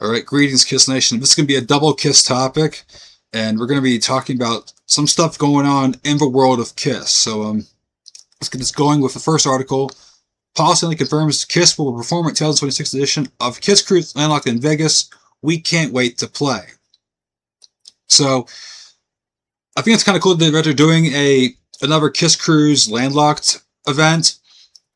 Alright, greetings Kiss Nation. This is going to be a double Kiss topic, and we're going to be talking about some stuff going on in the world of Kiss. So let's get this going with the first article. Paul Stanley confirms Kiss will perform at 2026 edition of Kiss Kruise Landlocked in Vegas. We can't wait to play. So I think it's kind of cool that they're doing another Kiss Kruise Landlocked event,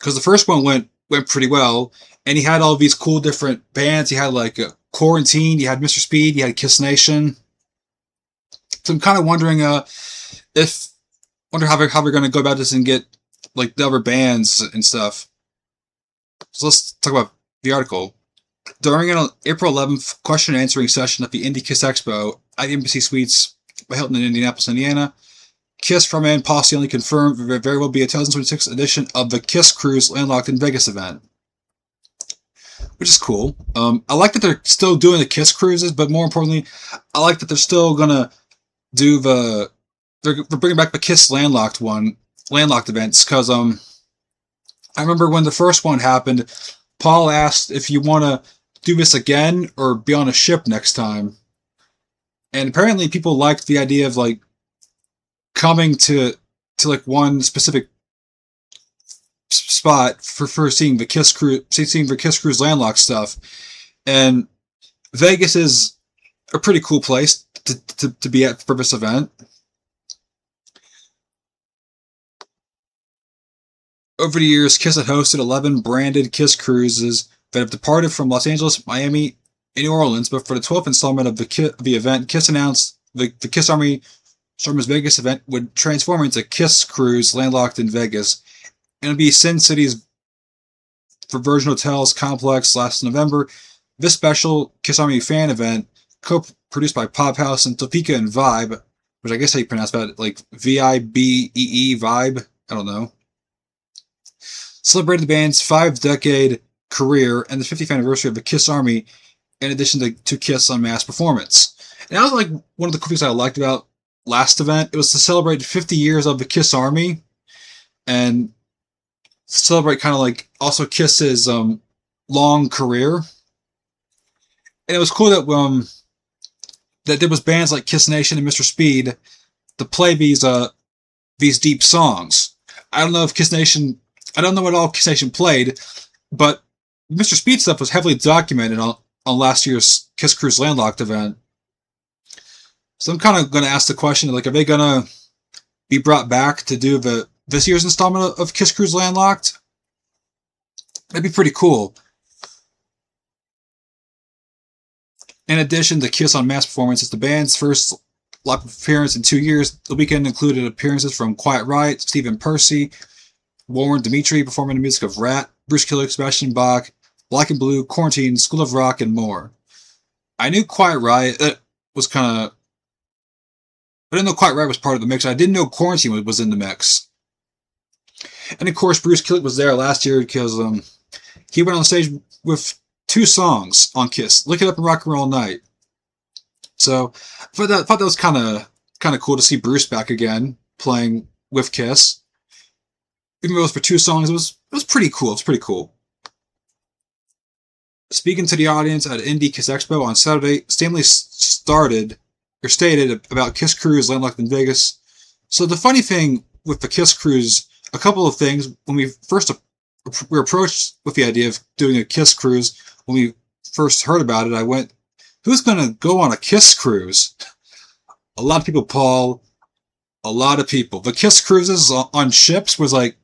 because the first one went pretty well, and he had all these cool different bands. He had like Quarantine, you had Mr. Speed, you had Kiss Nation. So I'm kind of wondering how they're going to go about this and get like the other bands and stuff. So let's talk about the article. During an April 11th question and answering session at the Indie Kiss Expo at the Embassy Suites by Hilton in Indianapolis, Indiana, Kiss frontman Paul Stanley confirmed there very will be a 2026 edition of the Kiss Kruise Landlocked in Vegas event, which is cool. I like that they're still doing the Kiss Cruises, but more importantly, I like that they're still gonna do they're bringing back the Kiss Landlocked events, because I remember when the first one happened, Paul asked if you want to do this again or be on a ship next time, and apparently people liked the idea of like coming to like one specific spot for seeing the Kiss Kruise Landlocked stuff. And Vegas is a pretty cool place to be at for this event. Over the years, Kiss had hosted 11 branded Kiss Cruises that have departed from Los Angeles, Miami, and New Orleans, but for the 12th installment of the event, Kiss announced the Kiss Army Stormers Vegas event would transform into Kiss Kruise Landlocked in Vegas. And it'll be Sin City's for Virgin Hotels complex last November. This special Kiss Army fan event, co-produced by Pop House and Topeka and Vibe, which I guess how you pronounce that, like V-I-B-E-E, Vibe, I don't know, celebrated the band's 5-decade career and the 50th anniversary of the Kiss Army, in addition to Kiss on Mass Performance. And that was like one of the cool things I liked about last event. It was to celebrate 50 years of the Kiss Army, and celebrate kind of like also Kiss's long career. And it was cool that there was bands like Kiss Nation and Mr. Speed to play these deep songs. I don't know what all Kiss Nation played, but Mr. Speed stuff was heavily documented on last year's Kiss Kruise Landlocked event. So I'm kind of going to ask the question, like, are they going to be brought back to do this year's installment of Kiss Kruise Landlocked? That'd be pretty cool. In addition to Kiss on Mass Performance, it's the band's first live appearance in 2 years. The weekend included appearances from Quiet Riot, Stephen Percy, Warren Dimitri performing the music of Rat, Bruce Kulick, Sebastian Bach, Black and Blue, Quarantine, School of Rock, and more. I knew Quiet Riot was kind of... I didn't know Quiet Riot was part of the mix. I didn't know Quarantine was in the mix. And of course, Bruce Kulick was there last year because he went on stage with 2 songs on Kiss, Lick It Up and Rock and Roll Night. So I thought that was kind of cool to see Bruce back again playing with Kiss. Even though it was for 2 songs, it was pretty cool. It's pretty cool. Speaking to the audience at Indie Kiss Expo on Saturday, Stanley stated about Kiss Kruise Landlocked in Vegas. So the funny thing with the Kiss Cruise, a couple of things. When we were approached with the idea of doing a Kiss Cruise, when we first heard about it, I went, who's going to go on a Kiss Cruise? A lot of people, Paul. A lot of people. The Kiss Cruises on ships was like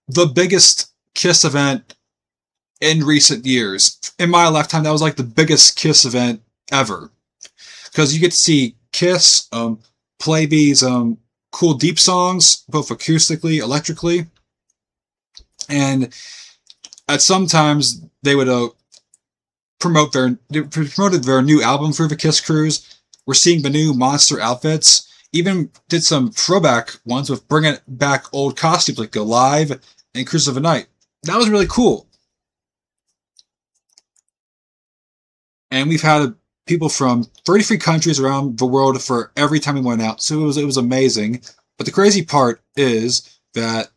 the biggest Kiss event in recent years. In my lifetime, that was like the biggest Kiss event ever. Because you get to see Kiss play these cool deep songs, both acoustically, electrically, and at sometimes they would promoted their new album for the Kiss Cruise. We're seeing the new monster outfits. Even did some throwback ones with bringing back old costumes like Alive and Cruise of the Night. That was really cool. And we've had people from 33 countries around the world for every time we went out, so it was amazing. But the crazy part is that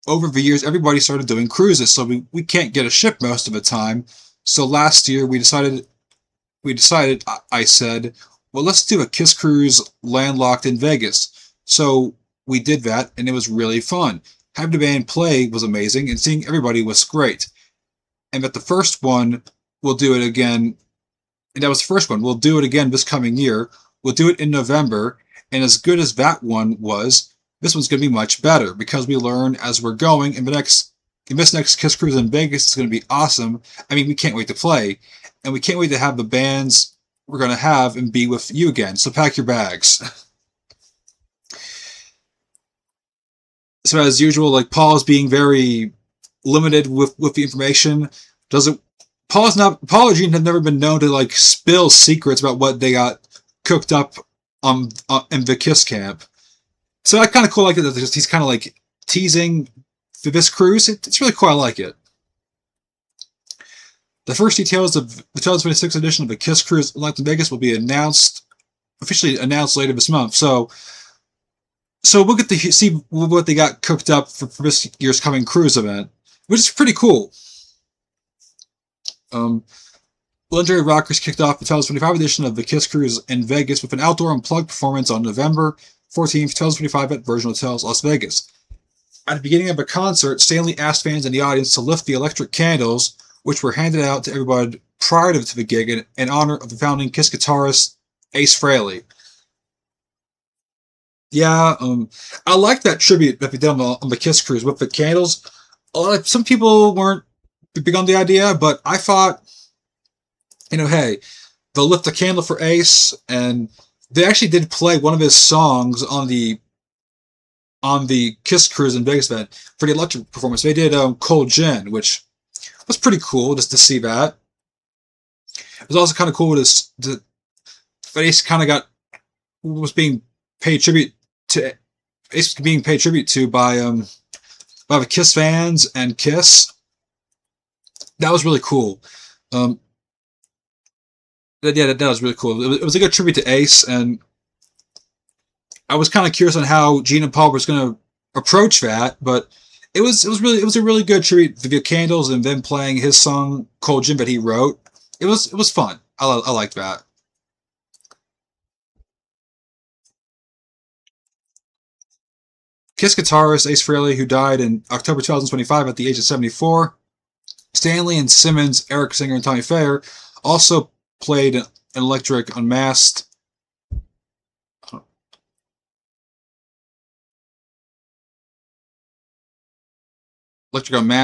over the years, everybody started doing cruises, so we can't get a ship most of the time. So last year, we decided we decided, I said, well, let's do a Kiss Cruise landlocked in Vegas. So we did that, and it was really fun. Having the band play was amazing, and seeing everybody was great. And at the first one, we'll do it again. And that was the first one. We'll do it again this coming year. We'll do it in November. And as good as that one was, this one's going to be much better because we learn as we're going. And this next Kiss Cruise in Vegas is going to be awesome. I mean, we can't wait to play. And we can't wait to have the bands we're going to have and be with you again. So pack your bags. So as usual, like Paul's being very limited with the information. Paul or Gene have never been known to like spill secrets about what they got cooked up in the Kiss camp. So I kind of cool like it that he's kind of like teasing for this cruise. It's really cool. I like it. The first details of the 2026 edition of the Kiss Cruise Landlocked in Vegas will be officially announced later this month. So we'll get to see what they got cooked up for this year's coming cruise event, which is pretty cool. Legendary Rockers kicked off the 2025 edition of the Kiss Cruise in Vegas with an outdoor unplugged performance on November 14th, 2025 at Virgin Hotels, Las Vegas. At the beginning of the concert, Stanley asked fans in the audience to lift the electric candles, which were handed out to everybody prior to the gig in honor of the founding Kiss guitarist Ace Frehley. Yeah, I like that tribute that they did on the Kiss Cruise with the candles. Some people weren't big on the idea, but I thought, hey, they'll lift the candle for Ace, and they actually did play one of his songs on the Kiss Cruise in Vegas event for the electric performance. They did Cold Gin, which was pretty cool just to see that. It was also kind of cool that Ace kind of was being paid tribute to by the Kiss fans and Kiss. That was really cool. That was really cool. It was a good tribute to Ace, and I was kind of curious on how Gene and Paul was going to approach that, but it was a really good tribute to the candles and then playing his song Cold Gin that he wrote. It was fun. I liked that. Kiss guitarist Ace Frehley, who died in October 2025 at the age of 74. Stanley and Simmons, Eric Singer, and Tommy Thayer also played an Electric Unmasked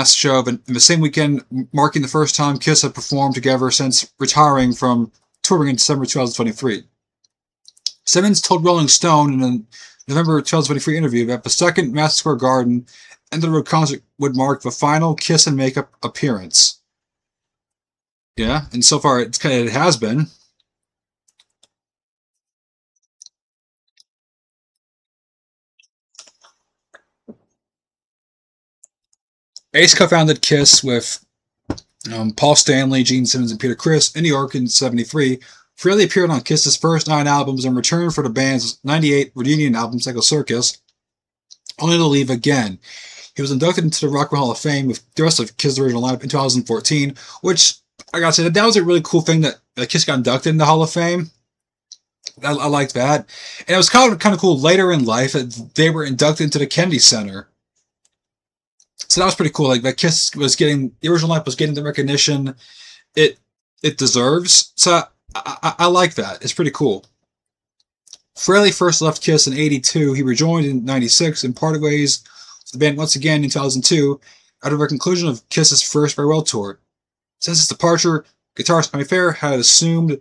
show in the same weekend, marking the first time Kiss had performed together since retiring from touring in December 2023. Simmons told Rolling Stone in a November 2023 interview that the second Madison Square Garden End of the Road concert would mark the final Kiss and Makeup appearance. Yeah, and so far it has been. Ace co-founded Kiss with Paul Stanley, Gene Simmons, and Peter Criss in New York in '73. Frehley appeared on Kiss's first 9 albums in return for the band's '98 reunion album, Psycho Circus, only to leave again. He was inducted into the Rock and Roll Hall of Fame with the rest of Kiss' original lineup in 2014, which, I gotta say, that was a really cool thing that Kiss got inducted in the Hall of Fame. I liked that. And it was kind of cool later in life that they were inducted into the Kennedy Center. So that was pretty cool. Like, that Kiss was getting, the original lineup was getting the recognition it deserves. So I like that. It's pretty cool. Frehley first left Kiss in '82. He rejoined in '96 and parted ways with the band once again in 2002 after the conclusion of Kiss's first farewell tour. Since his departure, guitarist Tommy Thayer had assumed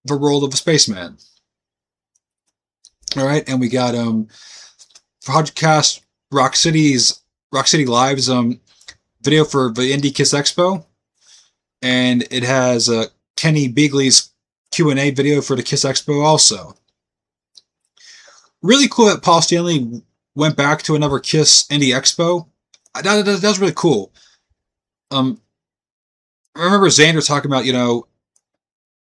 the role of a spaceman. All right, and we got podcast Rock City Live's video for the Indie Kiss Expo, and it has Kenny Beagley's Q&A video for the Kiss Expo also. Really cool that Paul Stanley went back to another Kiss Indie Expo. That was really cool. I remember Xander talking about,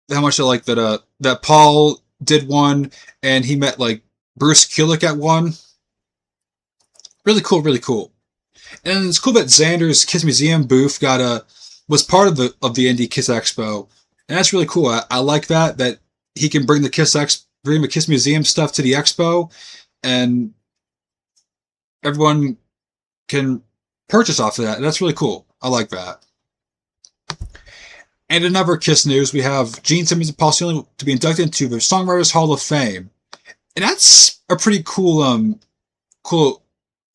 how much I like that Paul did one, and he met like Bruce Kulick at one. Really cool, really cool. And it's cool that Xander's Kiss Museum booth was part of the Indie Kiss Expo. And that's really cool. I like that he can bring bring the Kiss Museum stuff to the expo, and everyone can purchase off of that. That's really cool. I like that. And in other Kiss news, we have Gene Simmons and Paul Stanley to be inducted into the Songwriters Hall of Fame, and that's a pretty cool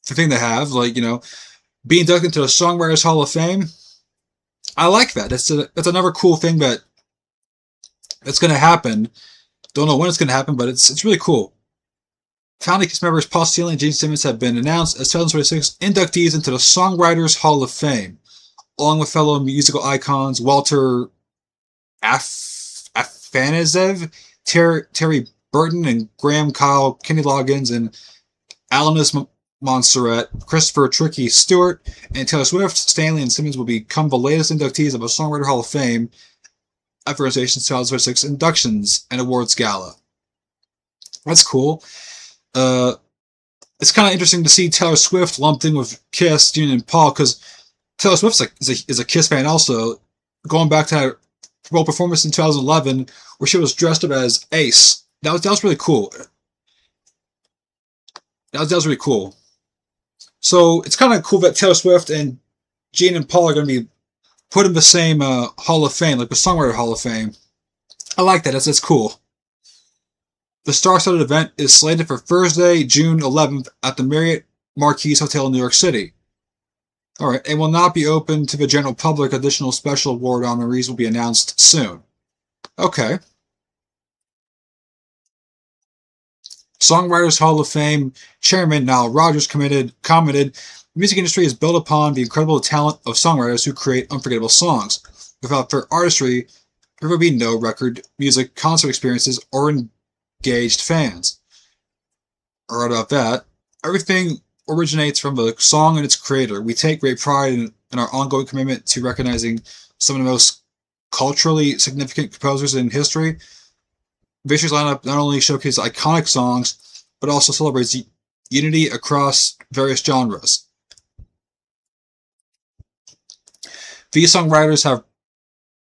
thing to have. Like, being inducted into the Songwriters Hall of Fame. I like that. That's another cool thing that's going to happen. Don't know when it's going to happen, but it's really cool. Founding Kiss members Paul Stanley and Gene Simmons have been announced as 2026 inductees into the Songwriters Hall of Fame, along with fellow musical icons Walter Afanasieff, Terry Burton, and Graham Kyle, Kenny Loggins, and Alanis Montserrat, Christopher Tricky Stewart, and Taylor Swift. Stanley and Simmons will become the latest inductees of the Songwriter Hall of Fame at the organization's 2026 Inductions and Awards Gala. That's cool. It's kind of interesting to see Taylor Swift lumped in with Kiss, Gene, and Paul, because Taylor Swift is a Kiss fan also, going back to her role performance in 2011, where she was dressed up as Ace. That was really cool. That was really cool. So it's kind of cool that Taylor Swift and Gene and Paul are going to be put in the same Hall of Fame, like the Songwriter Hall of Fame. I like that. That's cool. The star-studded event is slated for Thursday, June 11th at the Marriott Marquis Hotel in New York City. All right, and will not be open to the general public. Additional special award honorees will be announced soon. Okay. Songwriters Hall of Fame Chairman Nile Rodgers commented, the music industry is built upon the incredible talent of songwriters who create unforgettable songs. Without their artistry, there would be no record, music, concert experiences, or engaged fans. All right about that. Everything originates from the song and its creator. We take great pride in our ongoing commitment to recognizing some of the most culturally significant composers in history. This year's lineup not only showcases iconic songs, but also celebrates unity across various genres. These songwriters have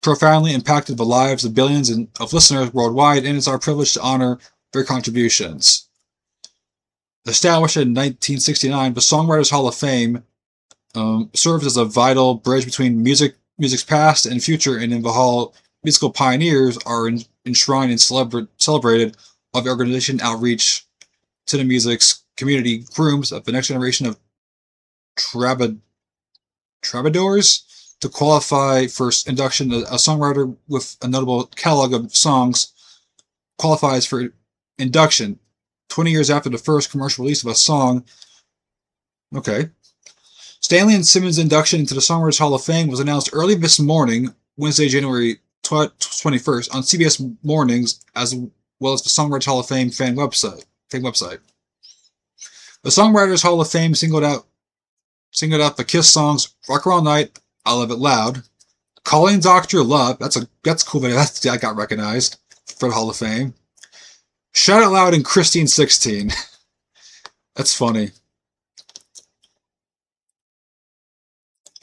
profoundly impacted the lives of billions of listeners worldwide, and it's our privilege to honor their contributions. Established in 1969, the Songwriters Hall of Fame serves as a vital bridge between music's past and future, and in the hall, musical pioneers are enshrined and celebrated, while the organization outreach to the music's community grooms of the next generation of troubadours. To qualify for induction, a songwriter with a notable catalog of songs qualifies for induction 20 years after the first commercial release of a song. Okay. Stanley and Simmons' induction into the Songwriters Hall of Fame was announced early this morning, Wednesday, January 21st, on CBS Mornings, as well as the Songwriters Hall of Fame fan website. The Songwriters Hall of Fame singled out the Kiss songs "Rock Around Night," "I Love It Loud," "Calling Dr. Love." That's cool. That got recognized for the Hall of Fame. "Shout It Loud" and "Christine 16." That's funny.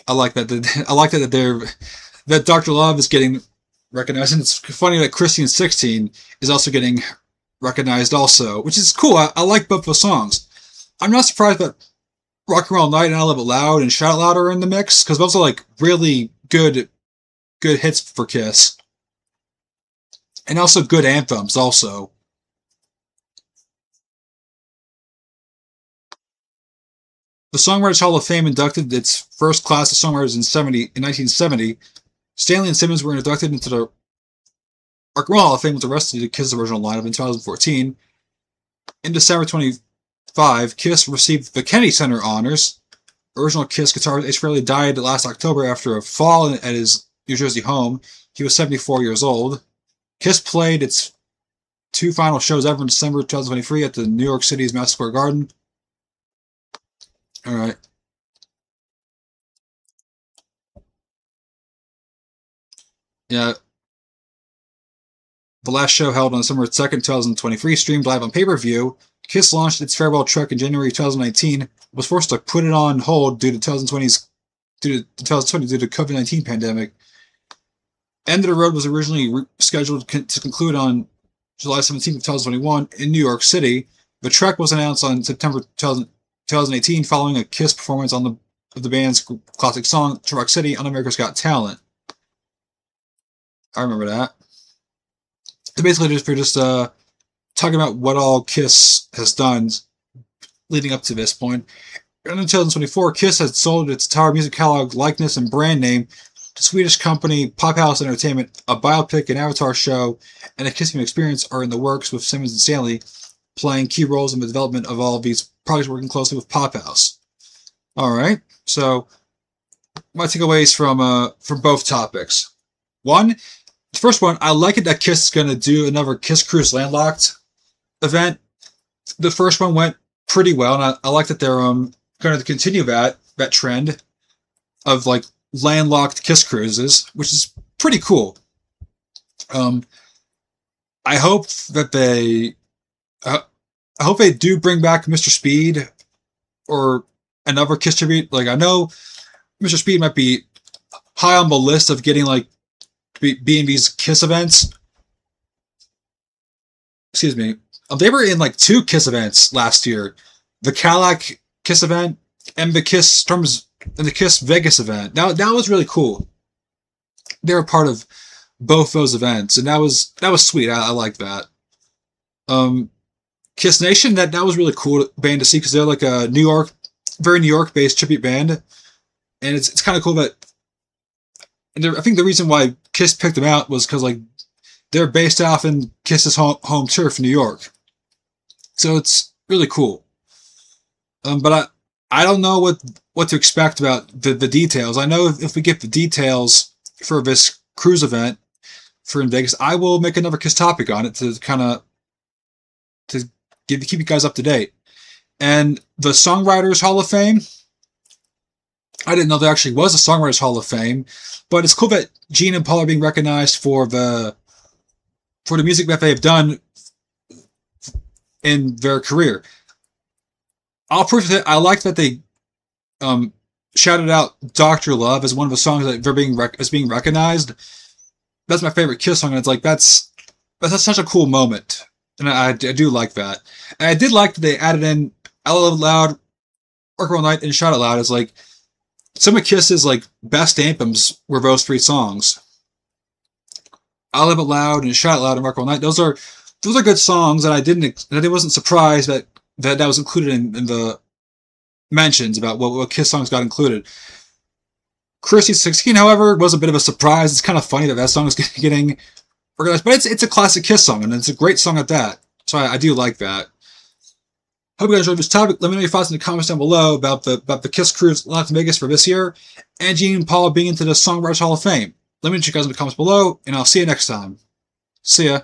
I like that. I like that Dr. Love is getting recognized, and it's funny that Christine 16 is also getting recognized also, which is cool. I like both the songs. I'm not surprised that "Rock Around Night" and "I Love It Loud" and "Shout It Loud" are in the mix, because those are like really good hits for Kiss, and also good anthems also. The Songwriters Hall of Fame inducted its first class of songwriters in 1970. Stanley and Simmons were inducted into the Rock and Roll Hall of Fame with the rest of the Kiss original lineup in 2014. In December 25, Kiss received the Kennedy Center honors. Original Kiss guitarist Ace Frehley died last October after a fall at his New Jersey home. He was 74 years old. Kiss played its two final shows ever in December 2023 at the New York City's Madison Square Garden. All right. Yeah. The last show, held on December 2nd, 2023, streamed live on pay-per-view. Kiss launched its farewell trek in January 2019, was forced to put it on hold due to the COVID-19 pandemic. End of the Road was originally scheduled to conclude on July 17th, 2021 in New York City. The trek was announced on September 2018 following a Kiss performance of the band's classic song, Truck City, on America's Got Talent. I remember that. So basically, we're just talking about what all Kiss has done leading up to this point. In 2024, Kiss had sold its entire music catalog, likeness, and brand name to Swedish company Pop House Entertainment. A biopic, an Avatar show, and a Kissing experience are in the works, with Simmons and Stanley playing key roles in the development of all of these projects, working closely with Pop House. All right, so my takeaways from both topics. One, the first one, I like it that Kiss is going to do another Kiss Kruise Landlocked event. The first one went pretty well, and I like that they're going to continue that trend of like landlocked Kiss cruises, which is pretty cool. I hope that I hope they do bring back Mr. Speed or another Kiss tribute. Like, I know Mr. Speed might be high on the list of getting like being these Kiss events. Excuse me. They were in like 2 Kiss events last year: the Cadillac Kiss event and the Kiss Vegas event. Now that was really cool. They were part of both those events, and that was sweet. I like that. Kiss Nation, that was really cool band to see, because they're like a very New York based tribute band, and it's kind of cool that. And I think the reason why Kiss picked them out was because like they're based off in Kiss's home turf, New York. So it's really cool. But I don't know what to expect about the details. I know if we get the details for this cruise event for in Vegas, I will make another Kiss topic on it to kind of keep you guys up to date. And the Songwriters Hall of Fame, I didn't know there actually was a Songwriters Hall of Fame, but it's cool that Gene and Paul are being recognized for the music that they have done in their career. I'll prove that I like that they shouted out "Dr. Love" as one of the songs that they're being recognized. That's my favorite Kiss song, and it's like that's such a cool moment, and I do like that. And I did like that they added in "I Love It Loud," "Work All Night," and "Shout It Loud" as like some of Kiss's like best anthems were those 3 songs. "I Love It Loud" and "Shout It Loud" and "Work All Night." Those are good songs, and I wasn't surprised that was included in the mentions about what Kiss songs got included. Chrissy's 16, however, was a bit of a surprise. It's kind of funny that song is getting organized, but it's a classic Kiss song, and it's a great song at that. So I do like that. Hope you guys enjoyed this topic. Let me know your thoughts in the comments down below about the Kiss Cruise Las Vegas for this year, and Gene and Paul being into the Songwriters Hall of Fame. Let me know you guys in the comments below, and I'll see you next time. See ya.